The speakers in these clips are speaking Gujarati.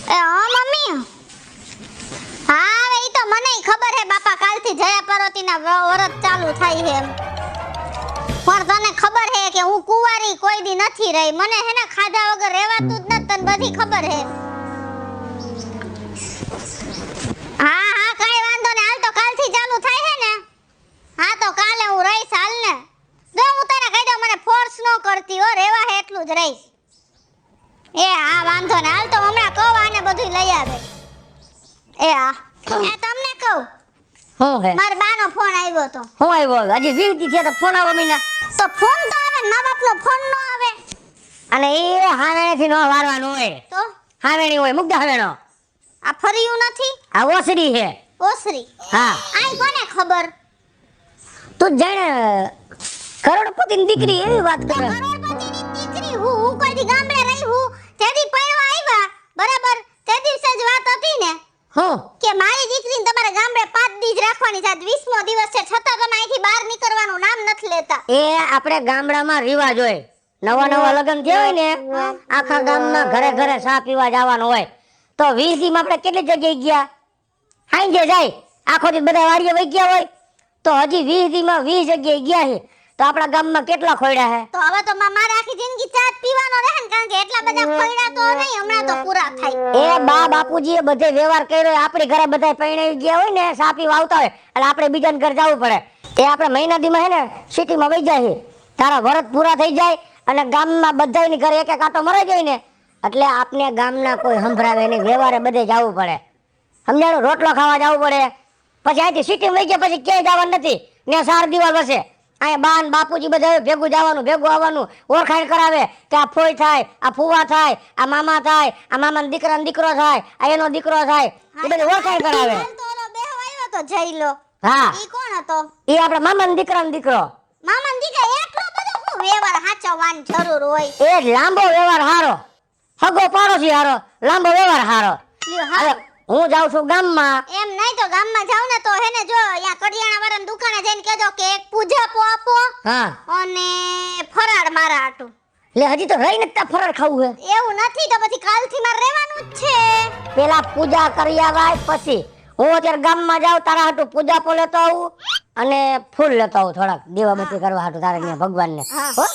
એ હા મમ્મી. હા હવે ઈ તો મનેય ખબર હે બાપા, કાલથી જયા પાર્વતીના વ્રત ચાલુ થાય છે એમ. પણ તને ખબર હે કે હું કુંવારી કોઈ દી નથી રહી, મને હે ને ખાધા વગર રહેવાતું જ નથી, તને બધી ખબર હે. હા હા કાઈ વાંધો ને, હાલ તો કાલથી ચાલુ થાય હે ને. હા તો કાલે હું રહીશ, હાલ ને. જો હું તને કહી દઉં, મને ફોર્સ ન કરતી હો, રહેવા હે એટલું જ રહીશ. એ હા વાંધો ને, હાલ તો હમણાં કહું આને બધું લઈ આવે. એ હા એ તમને કહું, હું હે મારા બાનો ફોન આવ્યો તો. હું આવ્યો હજી 20 દી થયા તો ફોન આવો મીના. તો ફોન તો આવે, મા બાપનો ફોન ન આવે. અને એ હાવેણેથી નો વારવાનું હોય, તો હાવેણી હોય મુગ્ધા હાવેણો. આ ફરિયું નથી, આ ઓસરી હે. ઓસરી. હા આઈ કોને ખબર? તું જાણે કરોડપતિની દીકરી એવી વાત કરે. કરોડપતિની દીકરી હું કોઈ દી ગામડે રહી હું, તેદી પૈણવા આવ્યા બરાબર, તે દિવસે જ વાત હતી ને હું કે મારી દીકરીને તમારે ગામડે 5 દી જ રાખવાની છે, આજ 20મો દિવસ છે, છતાં તમે અહીંથી બહાર નીકળવાનું નામ નથી લેતા. એ આપણે ગામડામાં રિવાજ હોય, નવા લગ્ન થયા હોય ને આખા ગામમાં ઘરે ઘરે ચા પીવા જવાનું હોય. તો 20 દીમાં આપણે કેટલી જગ્યાએ ગયા? હાંજે જાય આખો દી બધા વાડીએ વઈ ગયા હોય, તો હજી 20 દીમાં 20 જગ્યાએ ગયા છે. તો આપણા ગામમાં કેટલા ખોયડા છે? તો હવે તો મારે આખી જિંદગી ચા જ પીવાનો રહે ને, કારણ કે એટલા બધા ખોયડા તો નહીં, હમણાં તો પૂરા થાય. એ બા બાપુજીએ બધે વ્યવહાર કર્યો, આપણી ઘરે બધા પરણાઈ ગયા હોય ને ચા પીવા આવતા હોય, એટલે આપણે બીજાને ઘર જવું પડે. એ આપણે મહિના દીમાં હે ને સિટીમાં વઈ જાય, તારા વરત પૂરા થઈ જાય અને ગામમાં બધાની ઘરે એક એક આટો મરાઈ જાય ને, એટલે આપને ગામના કોઈ સંભળાવે નહીં, વ્યવહારે બધે જવું પડે. સમજાણું? રોટલો ખાવા જવું પડે, પછી અહીંથી સિટીમાં વઈ ગયા પછી ક્યાંય જવાનું નથી ને, 4 દિવાલ વસે. અહીંયા બા ને બાપુજી બધા ભેગું જવાનું, ભેગું આવવાનું, ઓળખાણ કરાવે કે આ ફોઈ થાય, આ ફુવા થાય, આ મામા થાય, આ મામાનો દીકરાનો દીકરો થાય, આ એનો દીકરો થાય, એ બધી ઓળખાણ કરાવે. હાલ તો ઓલો બેહો આવ્યો તો જઈલો. હા ઈ કોણ હતો? એ આપણા મામાનો દીકરાનો દીકરો. મામાનો દીકરો. એટલો બધો હું વ્યવહાર હાચવવાની જરૂર હોય? એ લાંબો વ્યવહાર હારો, હગો પાડોશી હારો, લાંબો વ્યવહાર હારો. લ્યો, હા. હવે હું જાઉં છું ગામમાં. એમ નહીં તો ગામમાં જાવ ને તો હે ને, જો અહીંયા કડિયાણા વાળાની દુકાને જઈને કહેજો કે એક પૂજાપો આપો હા અને ફરાળ મારા હાટુ. એટલે હજી તો રહી નથી ફરાળ ખાવું હે. એવું નથી તો પછી કાલથી મારે રહેવાનું જ છે. પેલા પૂજા કરી આવાય પછી હું અત્યારે ગામમાં જાઉં, તારા હાટુ પૂજા પો લેતો આવું અને ફૂલ લેતો આવું, થોડાક દીવાબત્તી કરવા હાટુ તારે ત્યાં ભગવાનને. હો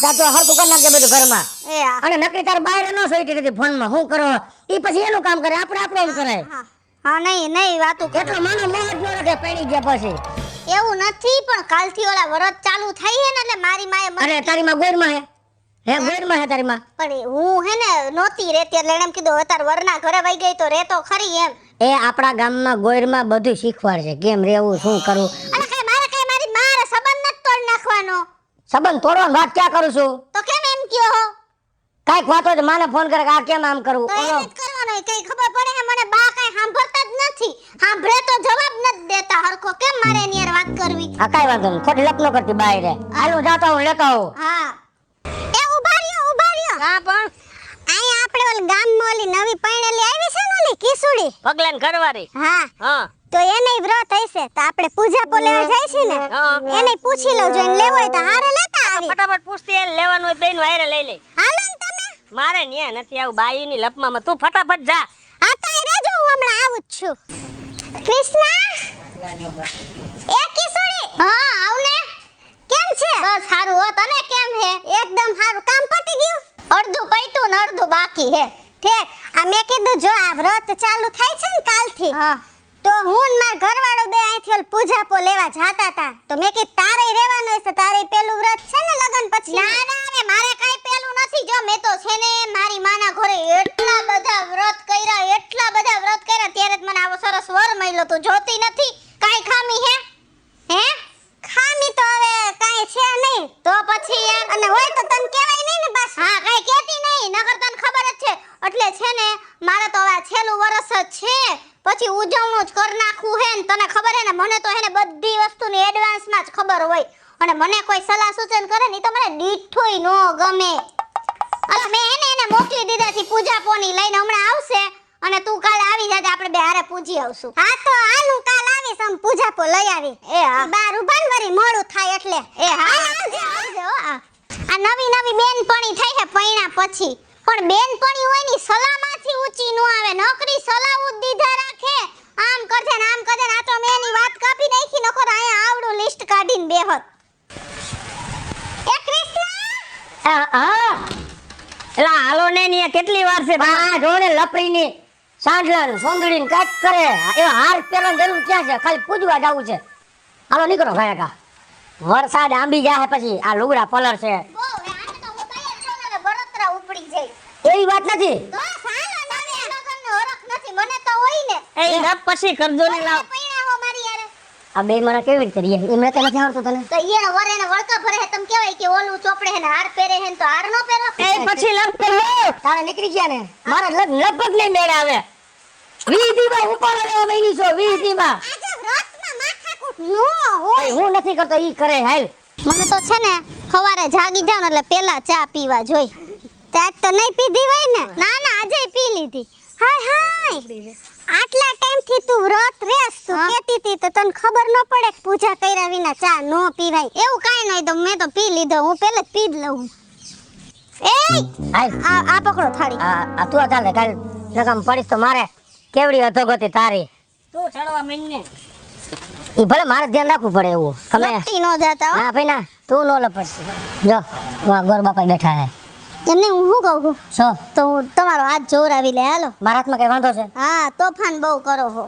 તા તો હરકું કરી નાખજે બધું ઘરમાં. એ હા. અને નકરી તાર બહાર ન સોઈતી નથી ફોનમાં હું કરો, ઈ પછી એનું કામ કરે, આપણે આપણું કરાય. હા નહીં વાતું કરો. એટલો માનો મોહ જ ન રાખે પડી ગયા પછી. એવું નથી, પણ કાલથી ઓલા વ્રત ચાલુ થઈ હે ને, એટલે મારી માએ મને અરે તારી માં ગોરમાં હે ગોરમાં હે તારી માં. પણ હું હે ને નહોતી રહેતી, એટલે એને એમ કીધું અત્યારે વરના ઘરે વઈ ગઈ તો રહેતો ખરી એમ. એ આપણા ગામમાં ગોરમાં બધું શીખવાડશે, કેમ રહેવું, શું કરવું. અને મારી મારે સંબંધ નથી તોડી નાખવાનો. સંબંધ તોડવાની વાત ક્યાં કરું છું? તો કેમ એમ કયો હો? કાઈક વાત હોય તો માને ફોન કરે કે આ કેમ આમ કરવું. તો એમ જ કરવાનો હોય, કઈ ખબર પડે હે મને? બા કઈ સાંભળતા જ નથી, સાંભળે તો જવાબ નથી દેતા હરખો. કેમ મારે એની હારે વાત કરવી? આ કાઈ વાંધો નહીં, ખોટી લપ ન કરતી બાયરે. હાલું જાતા હું લેતો આવું. હા એ ઉભા રહ્યો. હા પણ અહીંયા આપણે ઓલ ગામમાં ઓલી નવી પૈણેલી આવી છે ને, ઓલી કિસુડી પગલાને ઘરવાળી. હા, હા તો એને વ્રત હશે, તો આપણે પૂજા પો લેવા જાય છે ને, હા. એને પૂછી લઉં, જો એને લેવો હોય તો હારે લેતા આવી. ફટાફટ પૂછતી એને લેવાનું હોય બેન વાયરે લઈ લે. હાલો ને તમે. મારે ન્યા નથી આવું બાયુની લપમાં, તું ફટાફટ જા. હા તો એ રહેજો, હું હમણાં આવું જ છું. કૃષ્ણા એ કિસુડી. હા આવ ને. કેમ છે? બસ સારું હો. તને કેમ હે? એકદમ સારું. કામ પતી ગયું? અડધું પૈતું ને અડધું બાકી હે. ઠીક. આ મેં કીધું જો આ વ્રત ચાલુ થાય છે ને કાલથી, તો હું ને માર ઘરવાળો બે અહીંથી ઓલ પૂજાપો લેવા જાતા હતા, તો મેં કીધું તારે રહેવાનું હશે, તારે પેલું વ્રત છે ને લગન પછી. ના રે મારે કાઈ પેલું નથી. જો મેં તો છે ને મારી માના ઘરે એટલા બધા વ્રત કર્યા, ત્યારે જ મને આવો સરસ વર મળ્યો. તું જોતી નથી કાઈ ખામી હે? ખામી તો હવે કાઈ છે નહીં. તો પછી અને હોય તો તને કહેવાય નહીં ને બસ. હા કાઈ કહેતી નહીં, નકર તને ખબર જ છે. એટલે છે ને મારે તો હવે છેલ્લું વર્ષ જ છે, પછી ઉજવણું જ કર નાખવું હે ને. તને ખબર હે ને મને તો હે ને બધી વસ્તુની એડવાન્સમાં જ ખબર હોય, અને મને કોઈ સલાહ સૂચન કરે ને તો મને દીઠોય નો ગમે. અને મેં એને મોકલી દીધાથી પૂજા પોની લઈને હમણાં આવશે, અને તું કાલે આવી જાજે, આપણે બે હારે પૂજી આવશું. હા તો આનું કાલ આવીશ, આમ પૂજા પો લઈ આવી. એ હા બાર ઉભાન વરી મોડું થાય એટલે. એ હા આવજે હો. આ નવી બેનપણી થઈ છે પૈણા પછી, પણ બેનપણી હોય ની સલામત મારાથી ઊંચી નો આવે નોકરી સલાવું જ દીધા રાખે આમ કરજે ને આમ કરજે ને આ તો મેં એની વાત કાપી નાખી નખર અહીંયા આવડું લિસ્ટ કાઢીને બેહત એ કૃષ્ણ હા એલા હાલો ને ની કેટલી વાર છે આ જોણે લપડીની સાંડલન સોંદડીને કાટ કરે એવો હાર પહેરવાની જરૂર ક્યાં છે ખાલી પૂજવા જવું છે હાલો નીકળો ભાઈ કા વરસાદ આંબી જાય પછી આ લુગડા પલર છે બહુ હે આને તો હું તૈયાર છું ને બળતરા ઉપડી જાય એવી વાત નથી તો સાલા નાને લગનનો હરખ નથી મને તો હોય ને એ રબ પછી કરજો ને લાવ પૈણાવો મારી યાર આ બે મને કેવી રીતે રીએ એમને તો નથી આવડતું તને તો ઈયા વરેને વળકા ભરે હે તમ કેવાય કે ઓલું ચોપડે હે ને હાર પહેરે હે ને તો હાર નો પહેરો એ પછી લગ કરો તારે નીકળી ગયા ને મારા લગભગ નહીં મેળ આવે 20 દીમાં ઉપાડો લેવા માંગી છો 20 દીમાં આજે વ્રતમાં માથાકૂટ નો હોય હું નથી કરતો ઈ કરે હાલ મને તો છે ને સવારે જાગી જાવ ને એટલે પેલા ચા પીવા જોઈ ત્યાં તો નહીં પીધી હોય ને ના ના આજે પી લીધી હાય હાય આટલા ટાઈમ થી તું વ્રત રેસ તું કેતી હતી તો તને ખબર ન પડે કે પૂજા કર્યા વિના ચા નો પીવાય એવું કાઈ નહીં તો મેં તો પી લીધો હું પહેલે જ પી જ લઉં એ હાલ આ પકડો થાળી આ તું આ ચાલે કાલ નકામ પડીશ તો મારે કેવડી અધોગતિ તારી તું ચડવા મીને ઈ ભલે મારે ધ્યાન રાખવું પડે એવું તમે લપટી નો જાતા હો હા ભાઈ ના તું નો લપડ જો વા ગોર બાપા બેઠા હે એમને હું શું કહું છું છો તો હું તમારો હાથ જોરાવી લે હાલો મારા હાથમાં કઈ વાંધો છે હા તોફાન બહુ કરો હો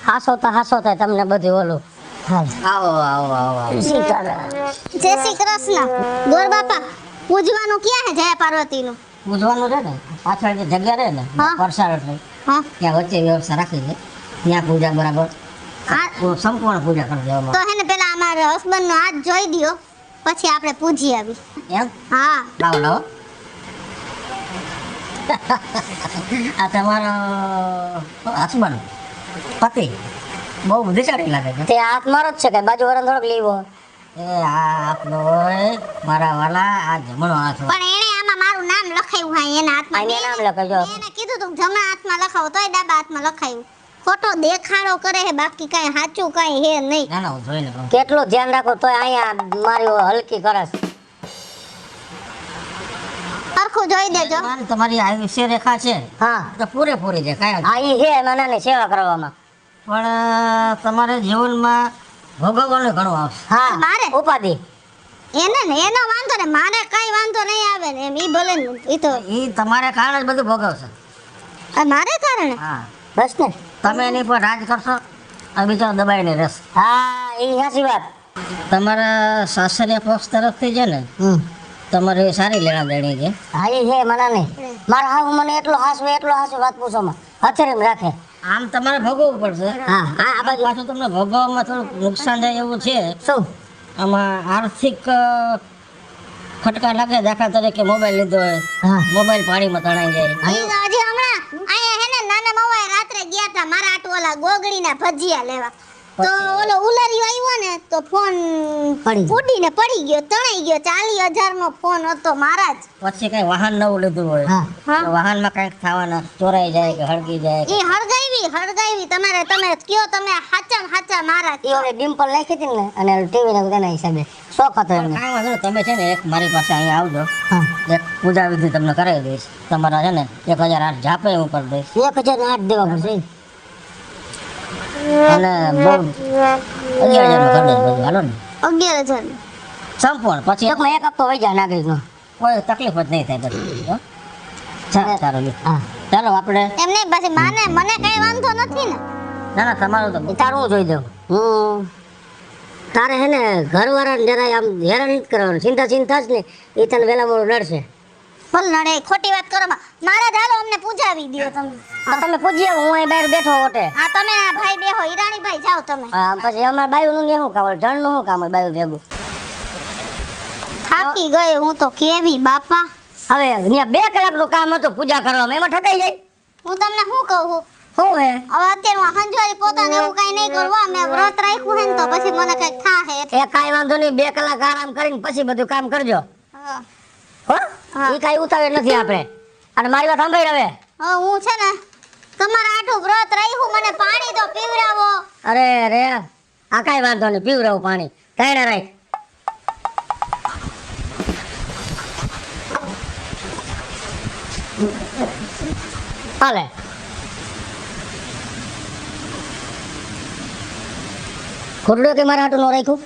હાસો થાય તમને બધું ઓલું હાલ આવો આવો આવો શી કરે જય શ્રી કૃષ્ણ ગોર બાપા પૂજવાનું ક્યાં હે જયા પાર્વતી નું પૂજવાનું રહે ને પાછળ જે જગ્યા રહે ને હા. વરસાદ એટલે હા ત્યાં વચ્ચે વ્યવસ્થા રાખી છે ત્યાં પૂજા બરાબર આ સંપૂર્ણ પૂજા કરી તો દેવામાં હે ને પેલા અમારા હસબન્ડ નો હાથ જોઈ દ્યો પછી આપણે પૂજી આવી એમ હા લાવો લાવો આ તમારો હસબન્ડ પતિ બહુ બુદ્ધિશાળી લાગે છે તે હાથ મારો જ છે કે બાજુ વાળા થોડોક લેવો એ આ આપનો હોય મારા વાલા આ જમણો હાથ હોય. પણ એણે આમાં મારું નામ લખાયું હા એના હાથમાં આ એના નામ લખાવજો. મેં એને કીધું તું જમણા હાથમાં લખાવો તોય ડાબા હાથમાં લખાયું ખોટો દેખાડો કરે હે બાકી કાંઈ સાચું કાંઈ હે નહીં ના ના હું જોઈ લઉં કેટલું ધ્યાન રાખો તોય અહીંયા મારી હલકી કરસ સરખું જોઈ દેજો તમારી આયુષ્ય રેખા છે હા તો પૂરેપૂરી છે કાંઈ હા એ છે નાનાની સેવા કરવામાં પણ તમારે જીવનમાં ભોગવવાનું ઘણું આવશે હા મારે? ઉપાધિ એને ને એનો વાંધો ને મારે કાંઈ વાંધો નહીં આવે ને એમ ઈ ભલે ને ઈ તો એ તમારે કારણે જ બધું ભોગવશે આ મારે કારણે હા બસ ને તમે એની પર રાજ કરશો આ બીજો દબાઈને રસ હા એ સાચી વાત તમારા સાસરિયા પક્ષ તરફથી છે ને તમારે સારી લેણા દેણી છે હા એ છે મને નહીં મારા હાવ મને એટલો હાસવે વાત પૂછોમાં હથેળીમાં રાખે આમ તમારે ભોગવવું પડશે હા હા આ બાજુ પાછું તમને ભોગવવામાં થોડું નુકસાન થાય એવું છે શું આમાં આર્થિક ખટકા લાગે દાખલા તરીકે મોબાઈલ લીધો હોય મોબાઈલ પાણીમાં તણાઈ જાય ઈ તો હજી હમણાં અહીંયા હે ને નાના મવાએ રાત્રે ગયા તા મારા આટુ ઓલા ગોગડીના ભજીયા લેવા તો ઓલો ઉલારીયો આવ્યો ને તો ફોન ઉડીને પડી ગયો તણાઈ ગયો 40,000 નો ફોન હતો મારા જ પછી કઈ વાહન નવું લીધું હોય તો વાહનમાં કઈક થવાના ચોરાઈ જાય કે હળગી જાય ઈ હળગાવી તમે કયો તમે હાચા મારા એ હવે ડિમ્પલ નાખી હતી ને અને ટીવી ને તેના હિસાબે શોખ હતો એમને કાંઈ વાંધો નહીં તમે છે ને એક મારી પાસે અહીંયા આવજો એક પૂજા વિધિ તમને કરાવી દઈશ તમારા છે ને 1,008 ઝાપે હું કરી દઈશ 1,008 દેવા પડશે અને બહુ 11,000 નું કરી દઈશ બધું હાલો ને 11,000 સંપૂર્ણ પછી એકમાં એક હપ્તો વહી જાય નાગરિકનો કોઈ તકલીફ જ નહીં થાય પછી હો ચાલો હા ચાલો આપણે એમ નહીં પછી મને કઈ વાંધો નથી ને ના ના તમારું તો તારું હું જોઈ દઉં તારે હે ને ઘરવાળાને જરા આમ હેરાન નથી કરવાનું ચિંતા જ ને એ તને વહેલા મોડું નડશે ભલ નડે ખોટી વાત કરો મારા ચાલો અમને પૂજાવી દ્યો તમે તમે પૂછીએ હું અહીં બહાર બેઠો હોટે હા તમે આ ભાઈ બેહો ઈરાણી ભાઈ જાઓ તમે હા પછી અમારા બાયુનું ને શું કામ હોય જણનું શું કામ હોય બાયુ ભેગું થાકી ગઈ હું તો કેવી બાપા હવે અહીંયા 2 કલાકનું કામ હતું પૂજા કરવામાં એમાં ઠકાઈ જાય હું તમને શું કહું શું હે હવે અત્યારે હું હંજવારી પોતાને એવું કઈ નહીં કરવા મેં વ્રત રાખ્યું હે ને તો પછી મને કઈક થાહે એ કાંઈ વાંધો નહીં 2 કલાક આરામ કરીને પછી બધું કામ કરજો હા હો એ કાંઈ ઉતાવળ નથી આપણે અને મારી વાત સાંભળી હવે હું છે ને તમારા આઠું વ્રત રાખ્યું મને પાણી તો પીવડાવો અરે આ કાંઈ વાંધો નહીં પીવડાવું પાણી કાંઈ ના રાખ હાલે ખોટું કે મારા હાટું નો રાખ્યું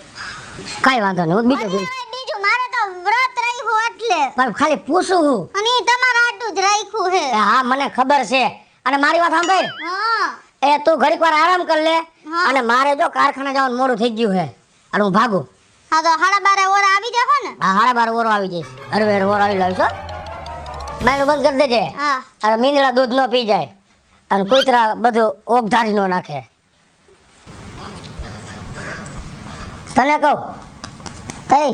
કાંઈ વાંધો નહીં હું બીજું અને હવે બીજું મારે તો વ્રત રાખ્યું એટલે પણ ખાલી પૂછું હું અને ઈ તમારા આટલું જ રાખ્યું હે હા મને ખબર છે અને મારી વાત સાંભળ હા એ તું ઘડીક વાર આરામ કર લે હા. અને મારે જો કારખાને જવાનું મોડું થઈ ગયું છે અને હું ભાગું હા તો 12:30 ઓર આવી જાવ ને હા 12:30 ઓરો આવી જઈશ અરે ઓરો આવી લાવીશ હો બાયનું બંધ કરી દેજે હા અને મીંદડા દૂધ ન પી જાય અને કૂતરા બધું ઓગધારી ન નાખે તને કહું તઈ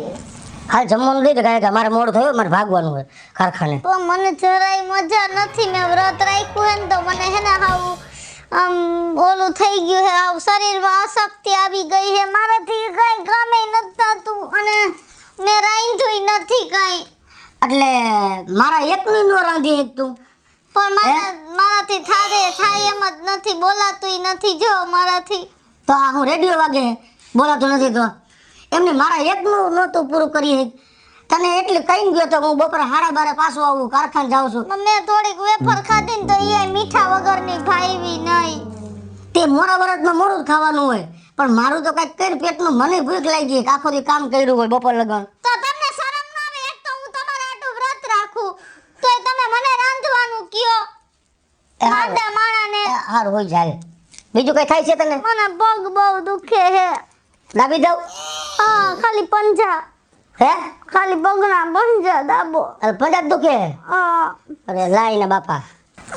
હાલ જમવાનું દઈ દે કારણ કે મારે મોડું થયું મારે ભાગવાનું હોય કારખાને તો મને જરાય મજા નથી મેં વ્રત રાખ્યું હે ને તો મને હે ને હાવ આમ ઓલું થઈ ગયું હે આવ શરીરમાં અશક્તિ આવી ગઈ હે મારાથી કઈ કામે નથી થતું અને મેં રાંધ્યું નથી કઈ એટલે મારા એકનું નો રાંધી એક તું પણ મારાથી થાય એમ જ નથી બોલાતુંય નથી જો મારાથી તો આ હું રેડિયો વાગે બોલાતું નથી તો એમને મારા એકનું નહોતું પૂરું કરી તને એટલે કઈ ગયો તો હું બપોરે 12:30 પાછો આવું કારખાને જાઉં છું મેં થોડીક વેફર ખાધી ને તો એ મીઠા વગરની ભાઈવી નહીં તે મોડા વરસમાં મોડું જ ખાવાનું હોય પણ મારું તો કઈક કઈ પેટનું મને ભૂખ લાગી ગઈ આખો દી કામ કર્યું હોય બપોર લગન તો તમને શરમ ન આવે એક તો હું તમારા આટલું વ્રત રાખું તોય તમે મને રાંધવાનું કયો માંદા માણાને હારું હોય જાય બીજું કઈ થાય છે તને મને પગ બહુ દુખે હે દાબી દઉં હા ખાલી પંજા હે ખાલી પગના પંજા દાબો અરે પંજાબ દુખે હા અરે લાઈ ને બાપા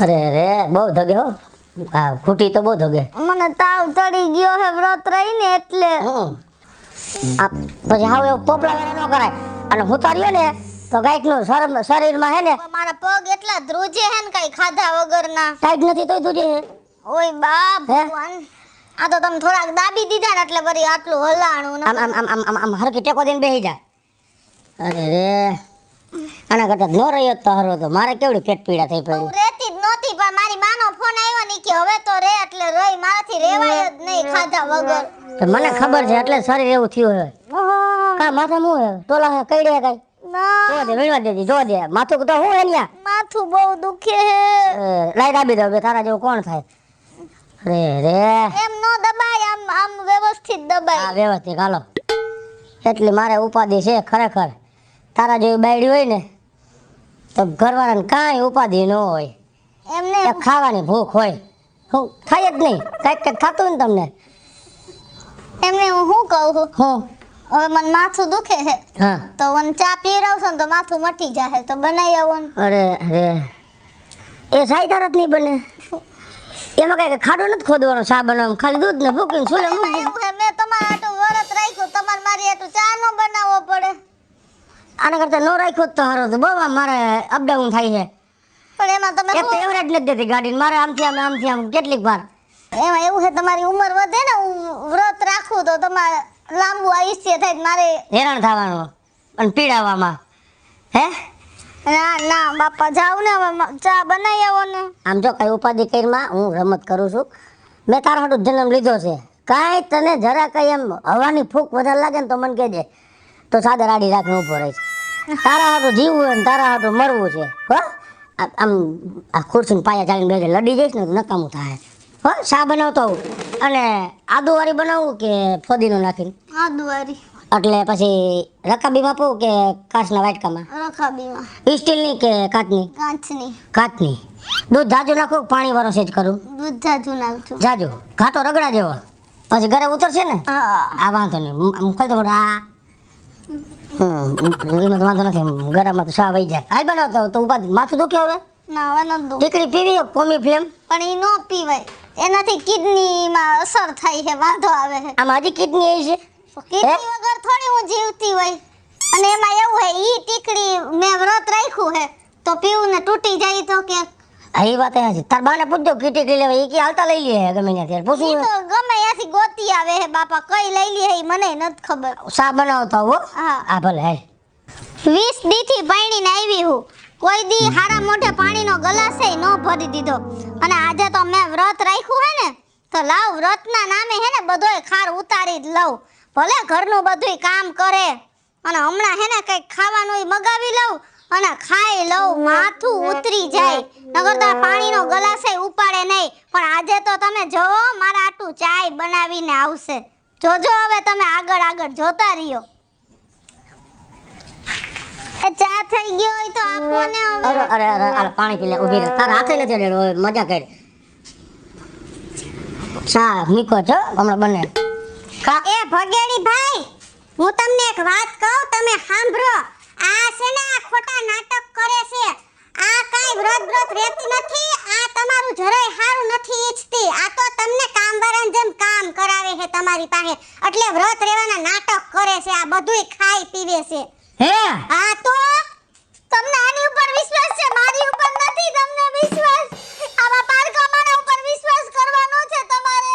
અરે રે બહુ ધગે હો હા ખૂટી તો બહુ ધગે મને તાવ ચડી ગયો હે વ્રત રહીને એટલે આ પછી હાવ એવું પોપલા વાળા ન કરાય અને હું તાર્યો ને તો ગાયકનું શરીરમાં હે ને મારા પગ એટલા ધ્રુજે હે ને કઈ ખાધા વગરના ટાઈટ નથી તોય તુજે ઓય બાપ હે? ભગવાન આ તો તમે થોડાક દાબી દીધા ને એટલે વળી આટલું હલાણું ને આમ આમ આમ આમ આમ હરકી ટેકો દઈને બેસી જા અરે રે આના કરતા ન રહ્યો તો હારો તો મારે કેવડી પેટ પીડા થઈ હું પડી રહેતી જ નહોતી પણ મારી માનો ફોન આવ્યો ને કે હવે તો રે એટલે રહી મારાથી રેવાય જ નહીં ખાધા વગર તો મને ખબર છે એટલે શરીર એવું થયું હોય કા માથા મું હે તોલા હે કઈડે કઈ ના જો દે વીણવા દેજી જો દે માથું તો હું હે ન્યા માથું બહુ દુખે હે લાઈ દાબી દો બે તારા જેવું કોણ થાય રે રે એમ નો દબાય આમ આમ વ્યવસ્થિત દબાય આ વ્યવસ્થિત હાલો એટલે મારે ઉપાધિ છે ખરેખર તારા જેવી બાયડી હોય ને તો ઘરવાળાને કાંઈ ઉપાધિ ન હોય એમને એ ખાવાની ભૂખ હોય હું થાય જ નહીં કંઈક કંઈક થતું હોય ને તમને એમને હું શું કહું છું હું હવે મને માથું દુખે હે હા તો મને ચા પીવડાવશો ને તો માથું મટી જાય તો બનાવી આવો ને અરે અરે એ સાઈ તારત નહીં બને એમાં કઈ ખાડો નથી ખોદવાનો ચા બનાવવાનું ખાલી દૂધ ને ભૂકીને સુલે એમાં મૂકી એવું હે મેં તમારા આટલું વરત રાખ્યું તમારે મારી આટલું ચા નો બનાવવો પડે આના કરતા નો રાખ્યો જ તો હારો તો બહુ આમ મારે અપડાઉન થાય છે પણ એમાં તમે એક તો એવરેજ નથી દેતી ગાડી મારે આમથી આમ કેટલીક વાર એમાં એવું છે તમારી ઉંમર વધે ને હું વ્રત રાખું તો તમારે લાંબુ આયુષ્ય થાય તો મારે હેરાન થવાનું અને પીડાવામાં હે ના ના બાપા જાવ ને હવે ચા બનાવી આવો ને આમ જો કઈ ઉપાધિ કરીમાં હું રમત કરું છું મેં તારા હાટું જન્મ લીધો છે કાંઈ તને જરા કઈ એમ હવાની ફૂંક વધારે લાગે ને તો મને કહેજે તો સાદા રાડી રાખીને ઊભો રહીશ તારા હાટું જીવવું હોય ને તારા હાટું મરવું છે હો આમ આ ખુરશીને પાયા ચાલીને બેસે લડી જઈશ ને તો નકામું થાય હો શા બનાવતો હોઉં અને આદુવાળી બનાવું કે ફોદીનો નાખીને આદુવારી એટલે પછી રકાબીમાં આપું કે કાચના વાટકામાં રખાબીમાં સ્ટીલની કે કાચની કાચની કાચની દૂધ જાજુ નાખું પાણી વાળો સેજ કરું દૂધ જાજુ નાખજો જાજુ ઘાટો રગડા જેવો પછી ઘરે ઉતરશે ને હા આ વાંધો નહીં ખોલતો મોટો આ એમાં તો વાંધો નથી ગરામાં તો શા વહી જાય હાલ બનાવતો તો ઉપાધિ માથું દુખે હવે ના હવે નથી દુખતું. ટીકડી પીવી કોમી ફ્લેમ પણ એ નો પીવાય એનાથી કિડનીમાં અસર થાય છે વાંધો આવે છે આમાં હજી કિડની આવી છે કિડની વગર થોડી હું જીવતી હોય અને એમાં એવું હે ઈ ટીકડી મેં વ્રત રાખ્યું હે તો પીવું ને તૂટી જાય તો કે હા એ વાત છે તાર બાને પૂછજો ટીકડી લેવા એ કે હાલતા લઈ લે ગમે ત્યાં ત્યારે ઈ પૂછું તો ગમે ત્યાંથી ગોતી આવે હે બાપા કઈ લઈ લે હે મને નથી ખબર શા બનાવતા હો હા આ ભલે હાલ 20 દીથી પૈણીને આવી હું કોઈ દી હારા મોઢે પાણીનો ગ્લાસ એ ન ભરી દીધો અને આજે તો મેં વ્રત રાખ્યું હે ને તો લાવ વ્રતના નામે હે ને બધોય ખાર ઉતારી જ લઉં ભલે ઘરનું બધુંય કામ કરે અને હમણાં હે ને કંઈક ખાવાનું મગાવી લઉં અને ખાઈ લઉં માથું ઉતરી જાય નગર તો આ પાણીનો ગ્લાસે ઉપાડે નહીં પણ આજે તો તમે જોવો મારા આટું ચાય બનાવીને આવશે જોજો હવે તમે આગળ આગળ જોતા રહ્યો એ ચા થઈ ગયો હોય તો આપો ને હવે અરે પાણી પી લે ઊભી રહે તારા હાથે નથી લેડો મજા કર ચા મીકો છો હમણાં બને એ ભગેડી ભાઈ હું તમને એક વાત કહું તમે સાંભળો આ છે ને આ ખોટા નાટક કરે છે આ કાઈ વ્રત રહેતી નથી આ તમારું જરાય સારું નથી ઈચ્છતી આ તો તમને કામવાળાને જેમ કામ કરાવે છે તમારી પાસે એટલે વ્રત રહેવાના નાટક કરે છે આ બધુંય ખાઈ પીવે છે હે હા તો તમને આની ઉપર વિશ્વાસ છે મારી ઉપર નથી તમને વિશ્વાસ આવા પારકા માણા ઉપર વિશ્વાસ કરવાનો છે તમારે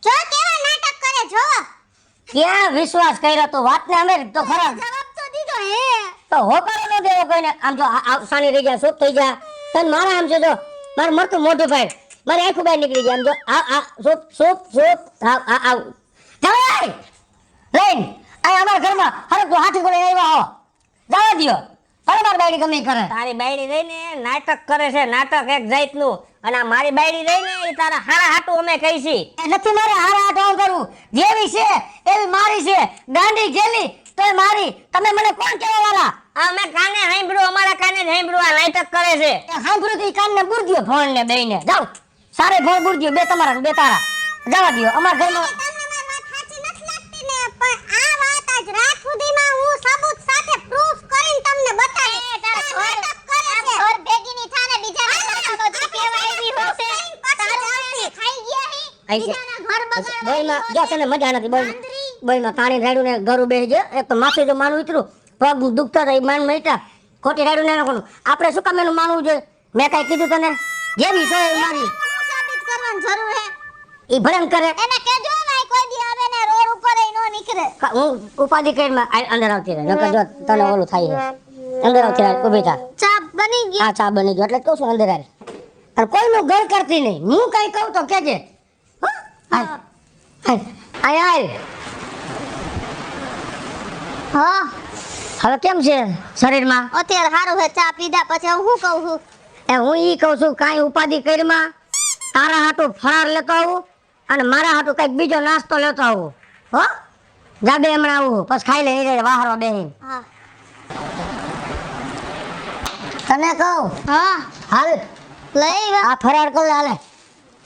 જો કેવા નાટક કરે જો ક્યાં વિશ્વાસ કર્યો તો વાત ને અમે તો ખરા જવાબ તો દીધો હે તો હોકારો ન દેવો કોઈને આમ જો સાની રહી ગયા સુપ થઈ ગયા તને મારા આમ છે જો મારું મરતું મોઢું ભાઈ મારે આખું બહાર નીકળી ગયા આમ જો આ સુપ આવ ચાલો લઈને આ અમારા ઘરમાં હરે તું હાથી કોલે આવ્યા હો જવા દ્યો તારે મારી બાયડી ગમે ઈ કરે તારી બાયડી રહીને નાટક કરે છે નાટક એક જાતનું અને આ મારી બાયડી રહીને એ તારા હારા હાટું અમે કહી છી નથી મારે હારા હાટું કરું જેવી છે એવી મારી છે ગાંડી ગેલી તોય મારી તમે મને કોણ કહેવા વાળા આ મેં કાને સાંભળ્યું અમારા કાને જ સાંભળ્યું આ નાટક કરે છે સાંભળ્યું તો કાનને બુરદ્યો ફોન ને બેઈને જાવ સારે ફોન બુરદ્યો બે તમારા બે તારા જવા દ્યો અમારા ઘરમાં તમને મારી વાત સાચી નથી લાગતી ને પણ આ વાત આજ રાત સુધીમાં હું સબૂત સાથે પ્રૂફ કરીને તમને બતાવીશ તારા ઘર ભેગીની થાને બીજા લોકો જે કહેવાય એવી હોશે તારું ખાઈ ગયા હે બીજાના ઘર બગાડવા બોયમાં જો તને મજા નથી બોયમાં પાણી રાડ્યું ને ઘરું બેસી ગયો એક તો માથું જો માનું ઉતરું પગ દુખતા હતા એ માન મટ્યા ખોટી રાડ્યું ને નાખવાનું આપણે શું કામ એનું માનવું જોઈએ મેં કઈ કીધું તને જેવી છે એ મારી સાબિત કરવાની જરૂર હે એ ભરણ કરે એને કહેજો ભાઈ કોઈ દી આવે ને રોડ ઉપર નો નીકળે હું ઉપાધિ કરીને અંદર આવતી રહે નકર જો તને ઓલું થાય છે અંદર આવતી રહે ઊભી થા ચા બની ગઈ આ ચા બની ગયો એટલે તો શું અંદર આવે અને કોઈનું ઘર કરતી નહીં હું કઈ કહું તો કેજે હાલ હાલ હાલ હા હવે કેમ છે શરીરમાં અત્યારે સારું હે ચા પીધા પછી હું કહું છું એ હું ઈ કહું છું કાંઈ ઉપાધિ કરીમાં તારા હાટું ફરાર લેતો આવું અને મારા હાટું કંઈક બીજો નાસ્તો લેતો આવું હો જાબે હમણાં આવું પછી ખાઈ લે એ વાહરો બેહીને હા તને કહું હા હાલ લઈ વા આ ફરાર કર હાલે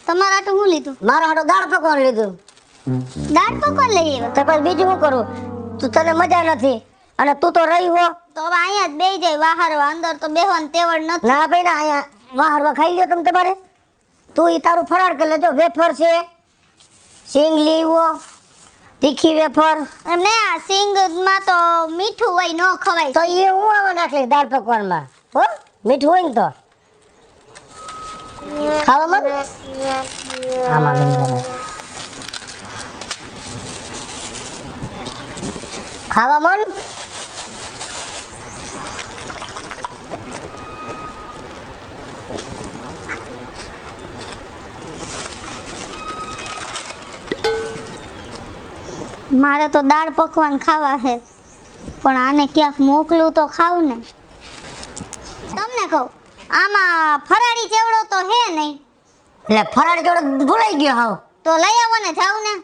તમારા હાટું હું લીધું મારો હાટું દાળ પકવાન લીધું દાળ પકવાન લઈ આવ્યા તો પછી બીજું શું કરું તું તને મજા નથી અને તું તો રહી હો તો હવે અહીંયા જ બેહી જાય વાહરવા અંદર તો બેહવાની તેવડ નથી ના ભાઈ ના અહીંયા વાહરવા ખાઈ લ્યો તમે તમારે તું ઈ તારું ફરાર કરી લેજો વેફર છે સિંગ લીવો તીખી વેફર એમને આ સિંગમાં તો મીઠું હોય ન ખવાય તો એ હું આમાં નાખલી દાળ પકવાનમાં હો મીઠું હોય ને તો ખાવા મત આમાં ગંદા ખાવા મન મારે તો દાળ પકવાન ખાવા છે પણ આને ક્યાંક મોકલું તો ખાવું ને તમને કહું આમાં ફરાળી ચેવડો તો હે નહીં એટલે ફરાળ જોડે ભૂલાઈ ગયો હાવ તો લઈ આવો ને જાવ ને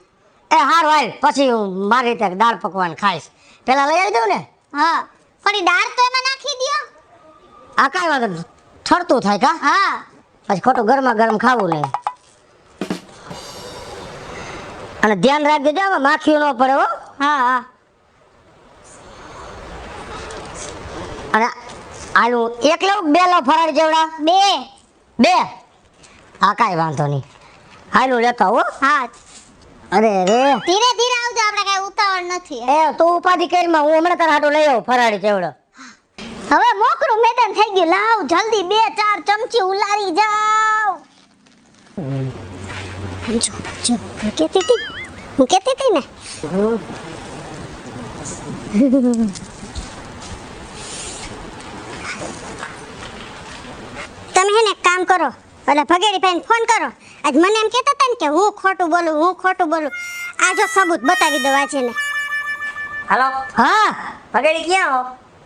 એ હારું હાલ પછી હું મારી રીતે દાળ પકવાન ખાઈશ પેલા લઈ આવી દઉં ને હા પણ ઈ દાળ તો એમાં નાખી દ્યો આ કાંઈ વાંધો નહીં ઠરતું થાય કા હા પછી ખોટું ગરમા ગરમ ખાવું નહીં અને ધ્યાન રાખજો જો આમાં માખીઓ ન પડે હો હા હા અને આનું એક લઉં બે લઉં ફરાળ જેવડા બે હા કાંઈ વાંધો નહીં હાલું લેતા હો હા અરે રે ધીરે ધીરે આવજો આપણે કઈ ઉતાવળ નથી એ તું ઉપાધિ કરીમાં હું હમણાં તારા હાટું લઈ આવું ફરાળી ચેવડો હવે મોકળું મેદાન થઈ ગયું લાવ જલ્દી 2-4 ચમચી ઉલારી જાવ જો હું કહેતી હતી ને તમે હે ને એક કામ કરો એટલે ભગેડી ભાઈને ફોન કરો આજ મને એમ કહેતા હતા ને કે હું ખોટું બોલું આ જો સબૂત બતાવી દો આજે ને હાલો હા પગડી ક્યાં હો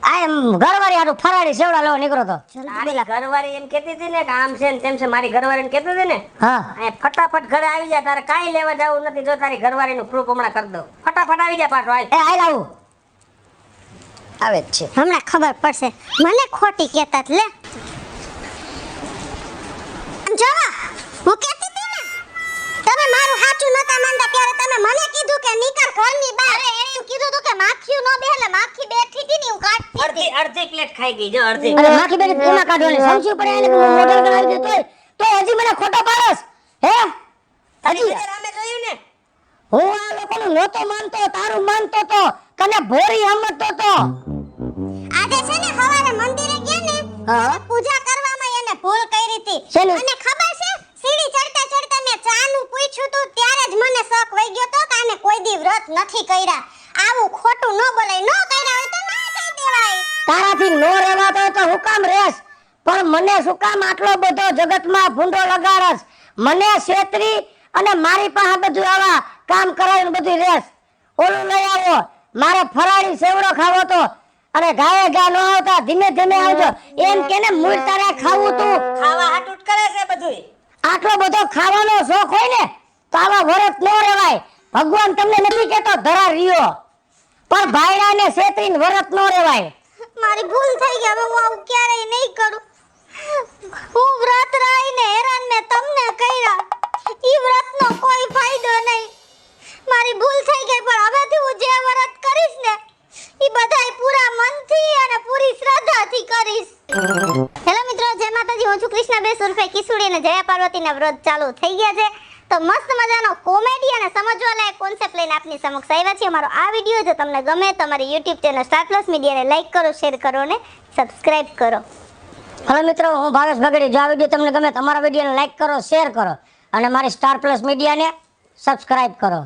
આ એમ ઘરવાળી હાટુ ફરાળી સેવડા લેવા નીકળો તો. તારી ઘરવાળી એમ કહેતી હતી ને કે આમ છે ને તેમ છે, મારી ઘરવાળી એમ કહેતી હતી ને હા આ ફટાફટ ઘરે આવી જા, તારે કાંઈ લેવા જવું નથી. જો તારી ઘરવાળીનું પ્રૂફ હમણાં કરી દઉં, ફટાફટ આવી જા પાછો હાલ. એ આઈ લાવું આવે જ છે. હમણાં ખબર પડશે મને ખોટી કહેતા જ લે. જોવો હું કહેતી હતી ને તમે મારું સાચું નતા માનતા ત્યારે તમે મને કીધું કે નીકળ ઘરની બહાર. અરે એણે એમ કીધું હતું કે માખીયું ન બેહલે, માખી બેઠી હતી ને હું કાઢતી હતી. અડધી પ્લેટ ખાઈ ગઈ જો, અડધી. અરે માખી બેરી એમાં કાઢવાની સમજ્યું પડે એને કે મોઢા ગણાવી દે તોય હજી મને ખોટો પાડસ હે. તારી હજી નજર આમે જોયું ને? હું આ લોકોનું નહોતો માનતો, તારું માનતો તો, કને ભોરી સમજતો તો. આજે છે ને સવારે મંદિરે ગયા ને હા. તો પૂજા કરવામાં એને ભૂલ કરી હતી. શેનું? અને ખબર છે સીડી ચડતા ચડતા મેં ચાનું પૂછ્યું તું ત્યારે જ મને શક વઈ ગયો તો કે આને કોઈ દી વ્રત નથી કર્યા. આવું ખોટું ન બોલાય, ન કર્યા હોય તો ના કહી દેવાય. તારાથી નો રહેવાતો હોય તો હું કામ રેસ, પણ મને શું કામ આટલો બધો જગતમાં ભૂંડો લગાડસ? મને છેતરી અને મારી પાસે બધું આવા કામ કરાવીને બધું રેસ. ઓલું લઈ આવો, મારે ફરાળી સેવડો ખાવો તો, અને ગાયે ગા ન આવતા ધીમે ધીમે આવજો એમ કેને મૂળ તારે ખાવું તું. ખાવા હાટું જ કરે છે બધુંય. આટલો બધો ખાવાનો શોખ હોય ને તો આવા વરત ન રહેવાય. ભગવાન તમને નથી કહેતો ધરા રહ્યો, પણ ભાઈડાને છેતરીને વરત ન રહેવાય. મારી ભૂલ થઈ ગઈ, હવે હું આવું ક્યારેય નહીં કરું. હું વ્રત રહીને હેરાન મેં તમને કર્યા. ઈ વ્રતનો કોઈ ફાયદો નહીં. મારી ભૂલ થઈ ગઈ, પણ હવેથી હું જે વ્રત કરીશ ને ઈ બધાય પૂરા મનથી અને પૂરી શ્રદ્ધાથી કરીશ. હેલો મિત્રો, જય માતાજી. હું છું કૃષ્ણાબેન ઉર્ફે કિસુડી અને જયા પાર્વતીના વ્રત ચાલુ થઈ ગયા છે. તો મસ્ત મજાનો કોમેડી અને સમજવા લાયક કોન્સેપ્ટ લઈને આપની સમક્ષ આવ્યા છીએ. અમારો આ વિડીયો જો તમને ગમે તો અમારી YouTube ચેનલ સ્ટાર પ્લસ મીડિયાને લાઈક કરો, શેર કરો અને સબસ્ક્રાઇબ કરો. હલો મિત્રો, હું ભાવેશ ભગડી. જો આ વિડીયો તમને ગમે તમારા વિડીયોને લાઈક કરો, શેર કરો અને મારી સ્ટાર પ્લસ મીડિયાને સબસ્ક્રાઇબ કરો.